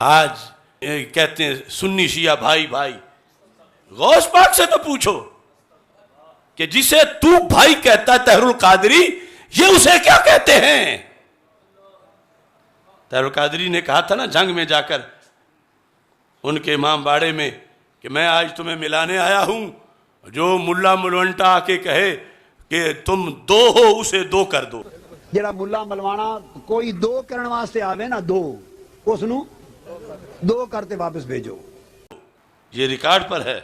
آج کہتے ہیں سنی شیعہ بھائی بھائی، غوث پاک سے تو پوچھو کہ جسے تو بھائی کہتا ہے طاہر القادری، یہ اسے کیا کہتے ہیں؟ طاہر القادری نے کہا تھا نا جنگ میں جا کر ان کے امام باڑے میں کہ میں آج تمہیں ملانے آیا ہوں، جو ملا ملونٹا آ کے کہے کہ تم دو ہو اسے دو کر دو۔ جڑا ملا ملوانا کوئی دو کرن واسطے آوے نا، دو اس نو دو کرتے واپس بھیجو۔ یہ ریکارڈ پر ہے۔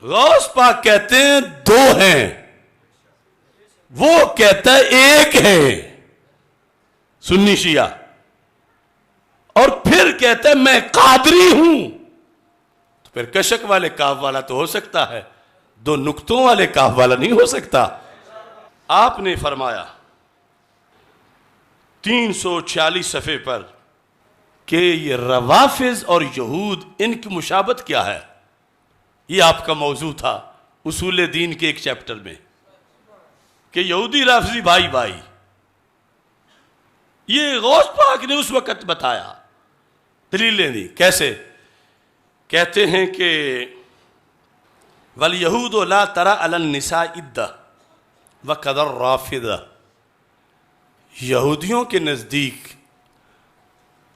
غوث پاک کہتے ہیں دو ہیں، وہ کہتا ہے ایک ہے سنی شیعہ، اور پھر کہتا ہے میں قادری ہوں۔ تو پھر کشک والے کاف والا تو ہو سکتا ہے، دو نقطوں والے کاف والا نہیں ہو سکتا۔ آپ نے فرمایا 346 صفحے پر کہ یہ روافض اور یہود ان کی مشابہت کیا ہے، یہ آپ کا موضوع تھا اصول دین کے ایک چیپٹر میں، کہ یہودی رافضی بھائی بھائی۔ یہ غوث پاک نے اس وقت بتایا، دلیلیں دی کیسے؟ کہتے ہیں کہ وَالْيَهُودُ لَا تَرَى عَلَى النِّسَاءِ عِدَّةً وَقَدَ الرَّافِضَةِ، یہودیوں کے نزدیک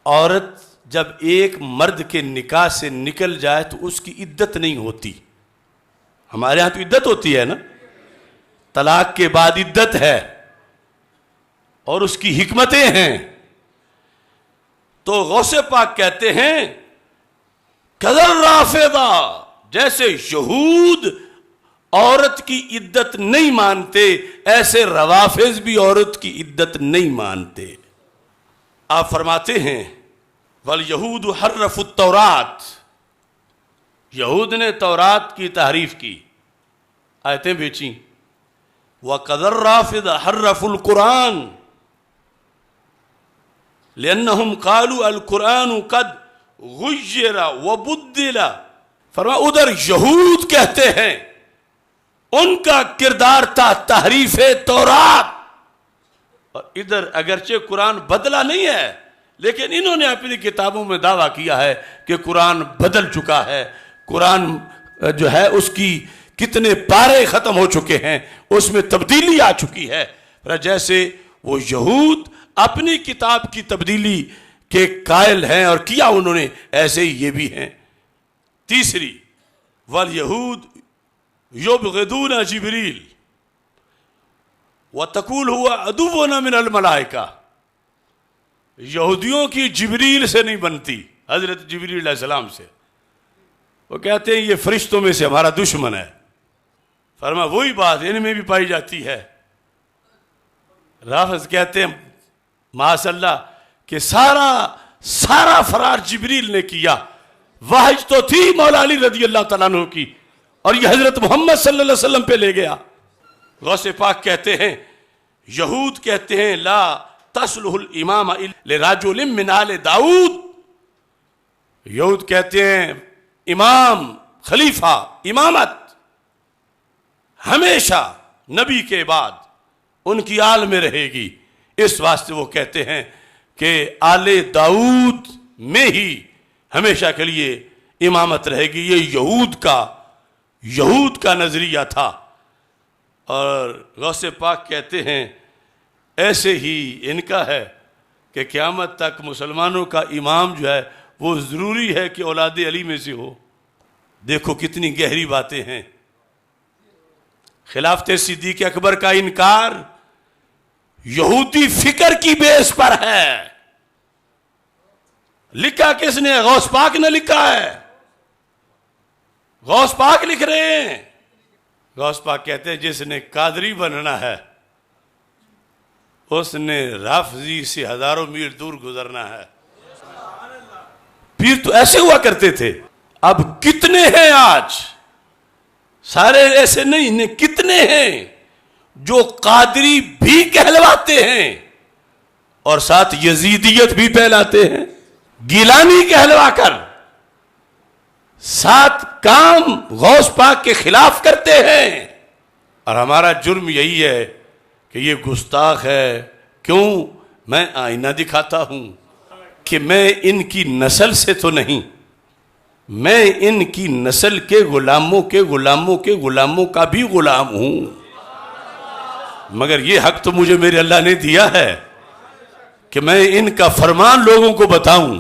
عورت جب ایک مرد کے نکاح سے نکل جائے تو اس کی عدت نہیں ہوتی۔ ہمارے ہاں تو عدت ہوتی ہے نا، طلاق کے بعد عدت ہے اور اس کی حکمتیں ہیں۔ تو غوث پاک کہتے ہیں قدر رافضہ، جیسے یہود عورت کی عدت نہیں مانتے ایسے روافض بھی عورت کی عدت نہیں مانتے۔ آپ فرماتے ہیں وَالْيَهُودُ حَرَّفُوا التَّوْرَاتِ، یہود نے تورات کی تحریف کی، آیتیں بیچیں۔ وَقَدَ الرَّافِضَ حَرَّفُوا الْقُرْآنَ لِأَنَّهُمْ قَالُوا الْقُرْآنُ قَدْ غُيِّرَ وَبُدِّلَ، فرمایا ادھر یہود کہتے ہیں ان کا کردار تھا تحریف تورات، اور ادھر اگرچہ قرآن بدلا نہیں ہے لیکن انہوں نے اپنی کتابوں میں دعویٰ کیا ہے کہ قرآن بدل چکا ہے، قرآن جو ہے اس کی کتنے پارے ختم ہو چکے ہیں، اس میں تبدیلی آ چکی ہے۔ جیسے وہ یہود اپنی کتاب کی تبدیلی کے قائل ہیں اور کیا انہوں نے، ایسے ہی یہ بھی ہیں۔ تیسری وَالْيَهُودُ يُبْغِضُونَ جِبْرِيلَ وَتَقُولُ هُوَ عَدُوٌّ مِنَ الْمَلَائِكَةِ، یہودیوں کی جبریل سے نہیں بنتی، حضرت جبریل علیہ السلام سے۔ وہ کہتے ہیں یہ فرشتوں میں سے ہمارا دشمن ہے۔ فرمایا وہی بات ان میں بھی پائی جاتی ہے۔ رافض کہتے ہیں معاذ اللہ کہ سارا فرار جبریل نے کیا، وحج تو تھی مولا علی رضی اللہ تعالیٰ عنہ کی، اور یہ حضرت محمد صلی اللہ علیہ وسلم پہ لے گیا۔ غوث پاک کہتے ہیں یہود کہتے ہیں لا تصلح الامام لرجل من آل داؤد، یہود کہتے ہیں امام خلیفہ امامت ہمیشہ نبی کے بعد ان کی آل میں رہے گی، اس واسطے وہ کہتے ہیں کہ آل داؤد میں ہی ہمیشہ کے لیے امامت رہے گی۔ یہ یہود کا نظریہ تھا۔ اور غوث پاک کہتے ہیں ایسے ہی ان کا ہے کہ قیامت تک مسلمانوں کا امام جو ہے وہ ضروری ہے کہ اولاد علی میں سے ہو۔ دیکھو کتنی گہری باتیں ہیں۔ خلافت صدیق اکبر کا انکار یہودی فکر کی بیس پر ہے۔ لکھا کس نے؟ غوث پاک نے لکھا ہے، غوث پاک لکھ رہے ہیں۔ غوث پاک کہتے ہیں جس نے قادری بننا ہے اس نے رافضی سے ہزاروں میل دور گزرنا ہے۔ پھر تو ایسے ہوا کرتے تھے، اب کتنے ہیں آج؟ سارے ایسے نہیں، کتنے ہیں جو قادری بھی کہلواتے ہیں اور ساتھ یزیدیت بھی پھیلاتے ہیں، گیلانی کہلوا کر ساتھ کام غوث پاک کے خلاف کرتے ہیں۔ اور ہمارا جرم یہی ہے کہ یہ گستاخ ہے۔ کیوں؟ میں آئینہ دکھاتا ہوں، کہ میں ان کی نسل سے تو نہیں، میں ان کی نسل کے غلاموں کے غلاموں کے غلاموں کا بھی غلام ہوں، مگر یہ حق تو مجھے میرے اللہ نے دیا ہے کہ میں ان کا فرمان لوگوں کو بتاؤں